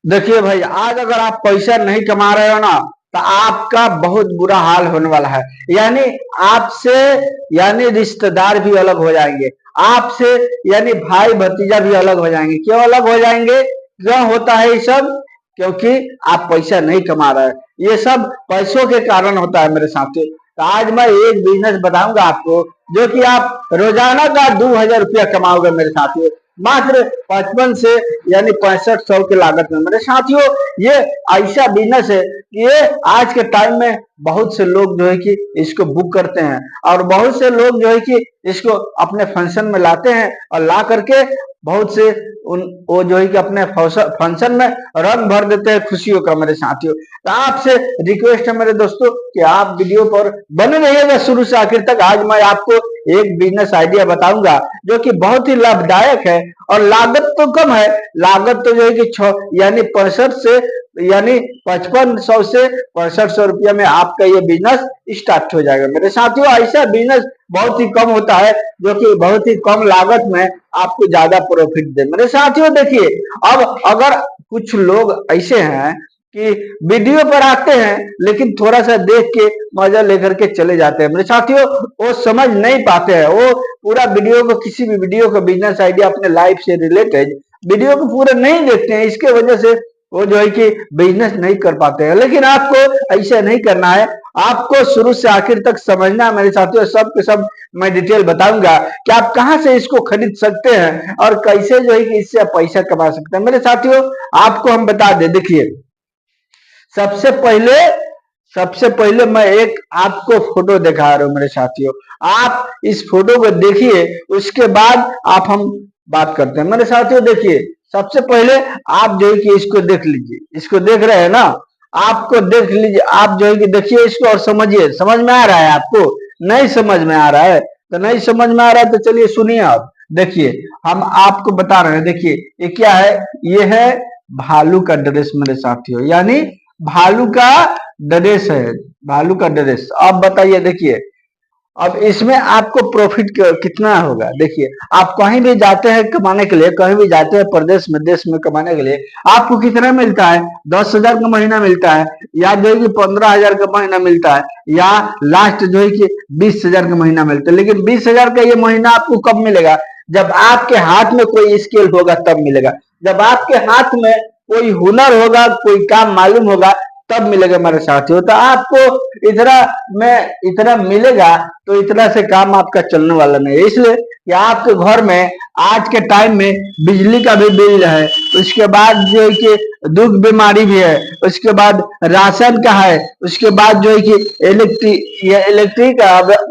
देखिए भाई, आज अगर आप पैसा नहीं कमा रहे हो ना, तो आपका बहुत बुरा हाल होने वाला है। यानी आपसे, यानी रिश्तेदार भी अलग हो जाएंगे आपसे, यानी भाई भतीजा भी अलग हो जाएंगे। क्यों अलग हो जाएंगे? क्यों होता है ये सब? क्योंकि आप पैसा नहीं कमा रहे हैं। ये सब पैसों के कारण होता है मेरे साथी। तो आज मैं एक बिजनेस बताऊंगा आपको, जो कि आप रोजाना का 2,000 रुपया कमाओगे मेरे साथियों, मात्र 55 से यानी 6500 की लागत में। मेरे साथियों, ये ऐसा बिजनेस है कि ये आज के टाइम में बहुत से लोग जो है कि इसको बुक करते हैं, और बहुत से लोग जो है कि इसको अपने फंक्शन में लाते हैं, और ला करके बहुत से उन वो जो है कि अपने फंक्शन में रंग भर देते हैं खुशियों का। मेरे साथियों, तो आपसे रिक्वेस्ट है मेरे दोस्तों कि आप वीडियो पर बने रहिएगा शुरू से आखिर तक। आज मैं आपको एक बिजनेस आइडिया बताऊंगा जो कि बहुत ही लाभदायक है, और लागत तो कम है। लागत तो जो है कि यानी 65 से यानी 5500 से 6500 रुपया में आपका ये बिजनेस स्टार्ट हो जाएगा। मेरे साथियों, ऐसा बिजनेस बहुत ही कम होता है जो कि बहुत ही कम लागत में आपको ज्यादा प्रॉफिट दे। मेरे साथियों देखिए, अब अगर कुछ लोग ऐसे हैं कि वीडियो पर आते हैं लेकिन थोड़ा सा देख के मजा लेकर के चले जाते हैं। मेरे साथियों, वो समझ नहीं पाते हैं, वो पूरा वीडियो को, किसी भी वीडियो को, बिजनेस आइडिया अपने लाइफ से रिलेटेड वीडियो को पूरा नहीं देखते हैं। इसके वजह से वो जो है कि बिजनेस नहीं कर पाते हैं। लेकिन आपको ऐसा नहीं करना है, आपको शुरू से आखिर तक समझना है मेरे साथियों। सब के सब मैं डिटेल बताऊंगा कि आप कहां से इसको खरीद सकते हैं और कैसे जो है कि इससे आप पैसा कमा सकते हैं। मेरे साथियों, आपको हम बता दें, देखिए, सबसे पहले सबसे पहले मैं एक आपको फोटो दिखा रहा हूं मेरे साथियों। आप इस फोटो को देखिए, उसके बाद आप हम बात करते हैं। मेरे साथियों देखिए, सबसे पहले आप जो है कि इसको देख लीजिए। इसको देख रहे हैं ना? आपको देख लीजिए, आप जो है कि देखिए इसको और समझिए। समझ में आ रहा है आपको? नहीं समझ में आ रहा है तो नहीं समझ में आ रहा है तो चलिए सुनिए। आप देखिए, हम आपको बता रहे हैं। देखिए, ये क्या है? ये है भालू का ड्रेस मेरे साथियों, यानी भालू का ड्रेस है। भालू का ड्रेस। अब बताइए, देखिए, अब इसमें आपको प्रॉफिट कितना होगा? देखिए, आप कहीं भी जाते हैं कमाने के लिए, कहीं भी जाते हैं प्रदेश में, देश में कमाने के लिए, आपको कितना मिलता है? 10,000 का महीना मिलता है, या जो है कि 15,000 का महीना मिलता है, या लास्ट जो है कि 20,000 का महीना मिलता है। लेकिन 20,000 का ये महीना आपको कब मिलेगा? जब आपके हाथ में कोई स्किल होगा तब मिलेगा। जब आपके हाथ में कोई हुनर होगा, कोई काम मालूम होगा, तब मिलेगा मेरे साथियों। तो आपको इतना में इतना मिलेगा तो इतना से काम आपका चलने वाला नहीं है। इसलिए कि आपके घर में आज के टाइम में बिजली का भी बिल है, उसके बाद जो है कि दुख बीमारी भी है, उसके बाद राशन का है, उसके बाद जो है कि इलेक्ट्रिक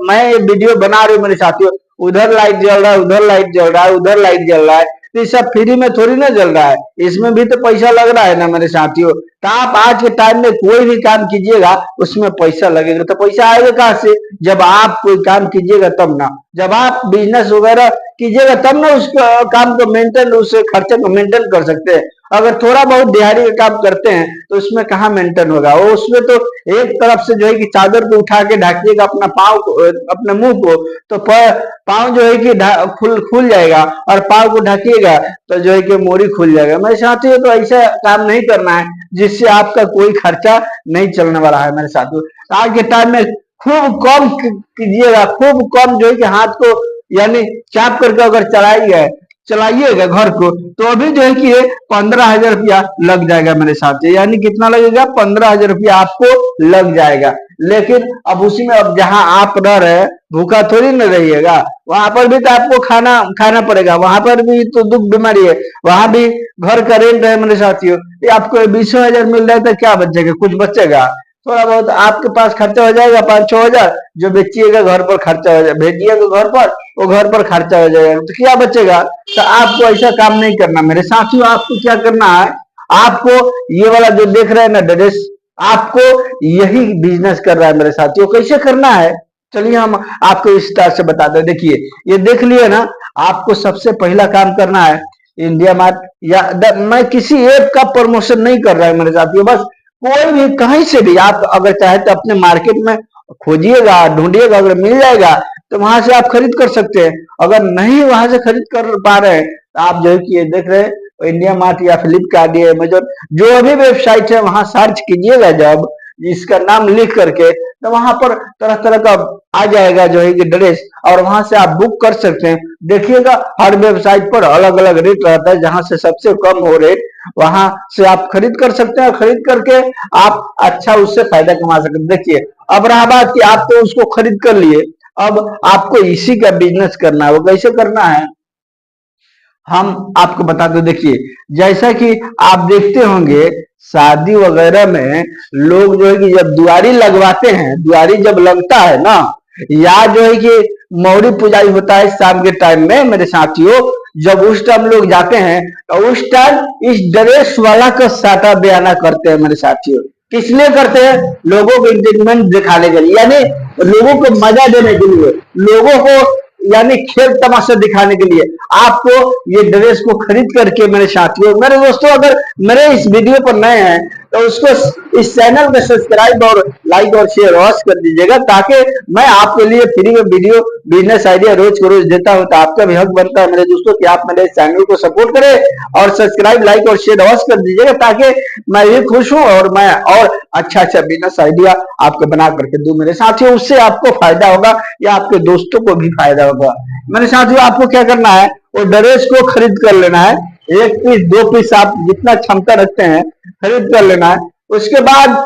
मैं ये वीडियो बना रही हूँ मेरे साथियों, उधर लाइट जल रहा है, उधर लाइट जल रहा है, उधर लाइट जल रहा है। तो ये सब फ्री में थोड़ी ना जल रहा है, इसमें भी तो पैसा लग रहा है ना मेरे साथियों। तो आप आज के टाइम में कोई भी काम कीजिएगा उसमें पैसा लगेगा। तो पैसा आएगा कहाँ से? जब आप कोई काम कीजिएगा तब ना, जब आप बिजनेस वगैरह कीजिएगा तब ना उस काम को मेंटेन, उस खर्चे को मेंटेन कर सकते हैं। अगर थोड़ा बहुत दिहाड़ी का काम करते हैं तो उसमें कहाँ मेंटेन होगा? वो उसमें तो एक तरफ से जो है कि चादर को उठा के ढाकिएगा अपना पाँव को, अपने मुंह को, तो पाँव जो है कि खुल खुल जाएगा, और पाँव को ढकिएगा तो जो है कि मोरी खुल जाएगा। मेरे साथियों, तो ऐसा काम नहीं करना है जिससे आपका कोई खर्चा नहीं चलने वाला है मेरे साथियों। आज के टाइम में खूब कम कीजिएगा, खूब कम जो है कि हाथ को यानी चाप करके अगर चलाइएगा घर को, तो अभी जो है कि 15,000 रुपया लग जाएगा मेरे साथ। यानी कितना लगेगा? 15,000 रुपया आपको लग जाएगा। लेकिन अब उसी में, अब जहां आप रह रहे हैं, भूखा थोड़ी न रहिएगा, वहां पर भी तो आपको खाना खाना पड़ेगा, वहां पर भी तो दुख बीमारी है, वहां भी घर का रेंट है मेरे साथियों। ये आपको 20,000 मिल रहा है तो क्या बचेगा? कुछ बचेगा? थोड़ा बहुत आपके पास खर्चा हो जाएगा, 5-6 हजार जो बेचिएगा घर पर खर्चा हो जाएगा, भेजिएगा घर पर, वो घर पर खर्चा हो जाएगा, तो क्या बचेगा? तो आपको ऐसा काम नहीं करना मेरे साथियों। आपको क्या करना है? आपको ये वाला जो देख रहे हैं ना ड्रेस, आपको यही बिजनेस कर रहा है मेरे साथियों। कैसे करना है चलिए हम आपको इस तरह से बताते हैं। देखिए, ये देख लिए ना? आपको सबसे पहला काम करना है, इंडिया मार्ट या मैं किसी ऐप का प्रमोशन नहीं कर रहा है मेरे साथियों, बस कोई भी कहीं से भी आप अगर चाहे तो अपने मार्केट में खोजिएगा, ढूंढिएगा, अगर मिल जाएगा तो वहां से आप खरीद कर सकते हैं। अगर नहीं वहां से खरीद कर पा रहे हैं तो आप जो है कि ये देख रहे हैं इंडिया मार्ट या फ्लिपकार्ट या अमेजोन जो भी वेबसाइट है वहां सर्च कीजिएगा जब इसका नाम लिख करके, तो वहां पर तरह तरह का आ जाएगा जो है कि ड्रेस, और वहां से आप बुक कर सकते हैं। देखिएगा हर वेबसाइट पर अलग अलग रेट रहता है, जहां से सबसे कम हो रेट वहां से आप खरीद कर सकते हैं, खरीद करके आप अच्छा उससे फायदा कमा सकते हैं। देखिए अब रहा बात कि आप तो उसको खरीद कर लिए, अब आपको इसी का बिजनेस करना है। वो कैसे करना है हम आपको बता दो। देखिए जैसा कि आप देखते होंगे शादी वगैरह में लोग जो है कि जब दुआरी लगवाते हैं, दुआरी जब लगता है ना, या जो है कि मौरी पुजाई होता है शाम के टाइम में मेरे साथियों, जब उस टाइम लोग जाते हैं तो उस टाइम इस ड्रेस वाला का साटा बयाना करते हैं मेरे साथियों। किस लिए करते हैं? लोगों को एंटरटेनमेंट दिखाने के लिए, यानी लोगों को मजा देने के लिए, लोगों को यानी खेल तमाशा दिखाने के लिए आपको ये ड्रेस को खरीद करके मेरे साथियों, मेरे दोस्तों, अगर मेरे इस वीडियो पर नए हैं तो उसको इस चैनल में सब्सक्राइब और लाइक और शेयर अवश्य कर दीजिएगा, ताकि मैं आपके लिए फ्री में वीडियो बिजनेस आइडिया रोज को रोज देता हूं। तो आपका भी हक बनता है मेरे दोस्तों कि आप मेरे चैनल को सपोर्ट करें और सब्सक्राइब लाइक और शेयर अवश्य कर दीजिएगा, ताकि मैं भी खुश हूं और मैं और अच्छा अच्छा बिजनेस आइडिया आपको बना करके दूं मेरे साथियों। उससे आपको फायदा होगा या आपके दोस्तों को भी फायदा होगा। मेरे साथियों आपको क्या करना है, वो ड्रेस को खरीद कर लेना है, एक पीस दो पीस आप जितना क्षमता रखते हैं खरीद कर लेना है। उसके बाद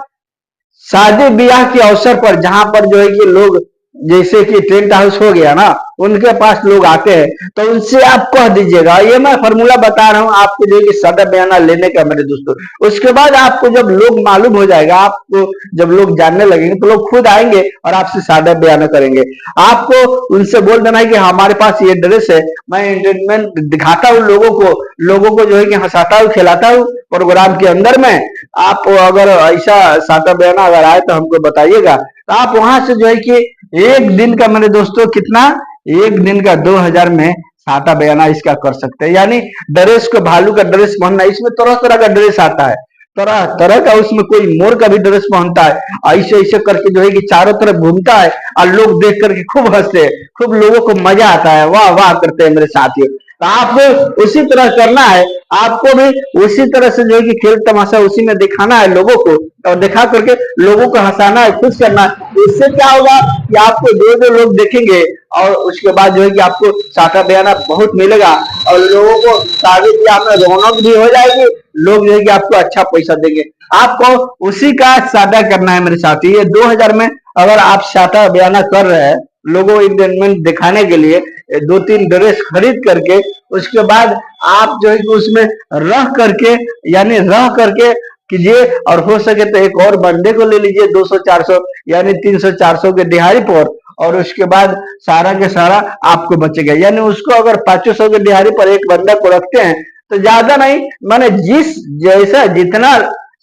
शादी ब्याह के अवसर पर जहां पर जो है कि लोग, जैसे कि टेंट हाउस हो गया ना, उनके पास लोग आते हैं, तो उनसे आप कह दीजिएगा, ये मैं फॉर्मूला बता रहा हूं आपको जो है कि सादा बयाना लेने का मेरे दोस्तों। उसके बाद आपको जब लोग मालूम हो जाएगा, आपको जब लोग जानने लगेंगे तो लोग खुद आएंगे और आपसे सादा बयाना करेंगे। आपको उनसे बोल देना है कि हमारे पास ये ड्रेस है, मैं एंटरटेनमेंट दिखाता हूँ लोगों को जो है कि हंसाता हूँ खिलाता हूँ प्रोग्राम के अंदर में। आप अगर ऐसा सादा बयाना अगर आए तो हमको बताइएगा। तो आप वहां से जो है कि एक दिन का मेरे दोस्तों कितना, एक दिन का 2000 में साटा बयाना इसका कर सकते हैं। यानी ड्रेस को भालू का ड्रेस पहनना, इसमें तरह तरह का ड्रेस आता है, तरह तरह का, उसमें कोई मोर का भी ड्रेस पहनता है, ऐसे ऐसे करके जो है कि चारों तरफ घूमता है और लोग देख करके खूब हंसते हैं, खूब लोगों को मजा आता है, वाह वाह करते हैं मेरे साथियों। तो आपको उसी तरह करना है, आपको भी उसी तरह से जो है कि खेल तमाशा उसी में दिखाना है लोगों को, और दिखा करके लोगों को हंसाना है, खुश करना है। इससे क्या होगा कि आपको दो दो लोग देखेंगे और उसके बाद जो है कि आपको साटा बयाना बहुत मिलेगा और लोगों को शादी ब्याह में रौनक भी हो जाएगी, लोग जो है कि आपको अच्छा पैसा देंगे। आपको उसी का साटा करना है मेरे साथी। ये 2000 में अगर आप साटा बयाना कर रहे हैं लोगों एंटरटेनमेंट दिखाने के लिए, दो तीन ड्रेस खरीद करके, उसके बाद आप जो है कि उसमें रह करके, यानी रह करके कीजिए, और हो सके तो एक और बंदे को ले लीजिए 200-400 यानी 300-400 के दिहाड़ी पर, और उसके बाद सारा के सारा आपको बचेगा। यानी उसको अगर 500 के दिहाड़ी पर एक बंदा को रखते हैं तो ज्यादा नहीं, माने जिस जैसा जितना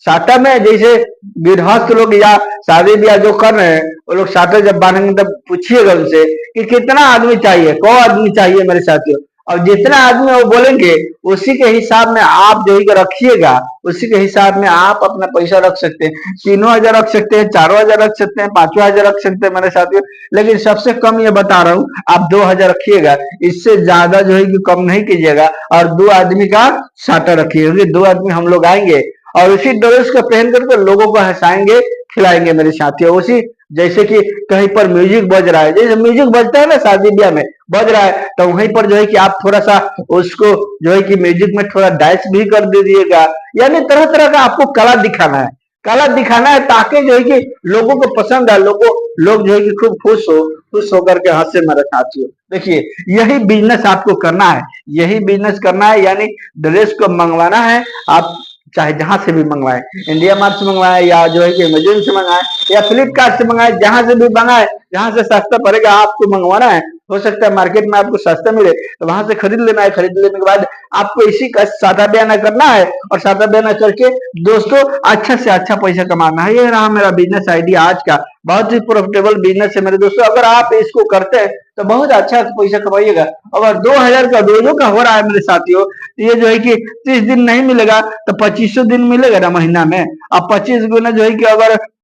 साटा में, जैसे गृहस्थ लोग या शादी ब्याह जो कर रहे हैं वो लोग साटा जब बांधेंगे तब पूछिएगा उनसे कि कितना आदमी चाहिए, कौ आदमी चाहिए मेरे साथियों, और जितना आदमी वो बोलेंगे उसी के हिसाब में आप जो है रखिएगा, उसी के हिसाब में आप अपना पैसा रख सकते हैं। 3000 रख सकते हैं, 4000 रख सकते हैं, 5000 रख सकते हैं मेरे साथियों, लेकिन सबसे कम ये बता रहा हूँ आप 2000 रखिएगा, इससे ज्यादा जो है कि कम नहीं कीजिएगा। और 2 आदमी का साटा रखिएगा, 2 आदमी हम लोग आएंगे और उसी ड्रेस को पहन करके लोगों को हंसाएंगे खिलाएंगे मेरे साथियों। उसी जैसे कि कहीं पर म्यूजिक बज रहा है, जैसे म्यूजिक बजता है ना शादी ब्याह में बज रहा है, तो वहीं पर जो है कि आप थोड़ा सा उसको जो है कि म्यूजिक में थोड़ा डांस भी कर दीजिएगा। यानी तरह तरह का आपको कला दिखाना है, कला दिखाना है, ताकि जो है कि लोगों को पसंद आए, लोग जो है कि खूब खुश होकर के हंसे मेरे साथियों। देखिए यही बिजनेस आपको करना है, यही बिजनेस करना है, यानी ड्रेस को मंगवाना है। आप चाहे जहां से भी मंगवाए, इंडिया मार्ट से मंगवाए या जो है कि अमेजोन से मंगाए या फ्लिपकार्ट से मंगाए, जहां से भी मंगाए, जहां से सस्ता पड़ेगा आपको मंगवाना है। हो सकता है मार्केट में आपको सस्ता मिले तो वहां से खरीद लेना है, खरीद लेने के बाद आपको इसी का सादा बयाना करना है और सादा बयाना करके दोस्तों अच्छा से अच्छा पैसा कमाना है। ये रहा मेरा बिजनेस आइडिया आज का, बहुत ही प्रॉफिटेबल बिजनेस है मेरे दोस्तों। अगर आप इसको करते हैं तो बहुत अच्छा पैसा कमाइएगा। अगर 2000 का रोजों का हो रहा है मेरे साथियों, ये जो है कि 30 दिन नहीं मिलेगा तो 2500 दिन मिलेगा ना महीना में। अब 25 गुना जो है कि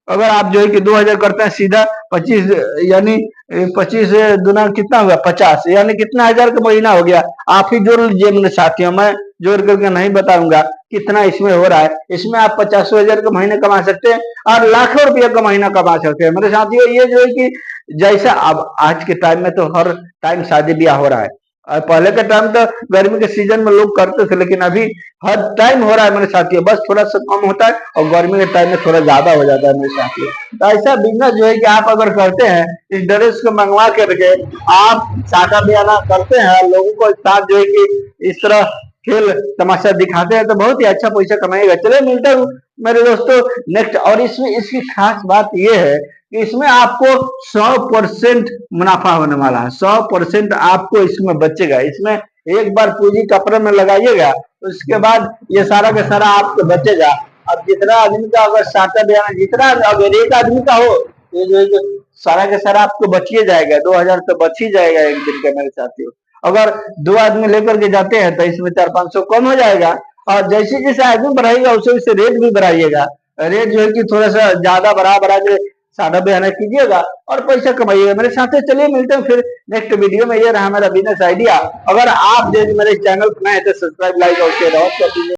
अगर आप जो है कि 2000 करते हैं सीधा 25, यानी 25 दुना कितना हुआ 50, यानी कितना हजार का महीना हो गया, आप ही जोड़ लीजिए मेरे साथियों। मैं जोड़ करके नहीं बताऊंगा कितना इसमें हो रहा है। इसमें आप 50,000 का महीने कमा सकते हैं और लाखों रुपया का महीना कमा सकते हैं। मेरे साथियों, ये जो है कि जैसा अब आज के टाइम में तो हर टाइम शादी ब्याह हो रहा है, और पहले के टाइम तो गर्मी के सीजन में लोग करते थे, लेकिन अभी हर टाइम हो रहा है मेरे साथियों। बस थोड़ा सा कम होता है और गर्मी के टाइम में थोड़ा ज्यादा हो जाता है मेरे साथियों। तो ऐसा बिजनेस जो है कि आप अगर करते हैं, इस ड्रेस को मंगवा करके आप शादी ब्याह करते हैं, लोगों को साथ जो है कि इस तरह खेल तमाशा दिखाते हैं, तो बहुत ही अच्छा पैसा कमाएगा। चलिए मिलता हूँ मेरे दोस्तों नेक्स्ट। और इसमें इसकी खास बात यह है कि इसमें आपको 100% मुनाफा होने वाला है। 100% आपको इसमें बचेगा। इसमें एक बार पूंजी कपड़े में लगाइएगा, उसके बाद ये सारा का सारा आपको बचेगा। अब जितना आदमी का अगर साटा बयाना, जितना अगर एक आदमी का हो, ये जो सारा का सारा आपको बचिए जाएगा। 2,000 तो बच ही जाएगा एक दिन का मेरे साथियों। अगर 2 आदमी लेकर के जाते हैं तो इसमें 400-500 कम हो जाएगा। और जैसे जैसे आदमी बढ़ाएगा उसे वैसे रेट भी बढ़ाइएगा। रेट जो है कि थोड़ा सा ज्यादा बढ़ा के सादा बयाना कीजिएगा और पैसा कमाइएगा मेरे साथ। चलिए मिलते हैं फिर नेक्स्ट वीडियो में। ये रहा मेरा बिजनेस आइडिया। अगर आप मेरे चैनल पर नए हैं तो सब्सक्राइब, लाइक और शेयर और कर दीजिए।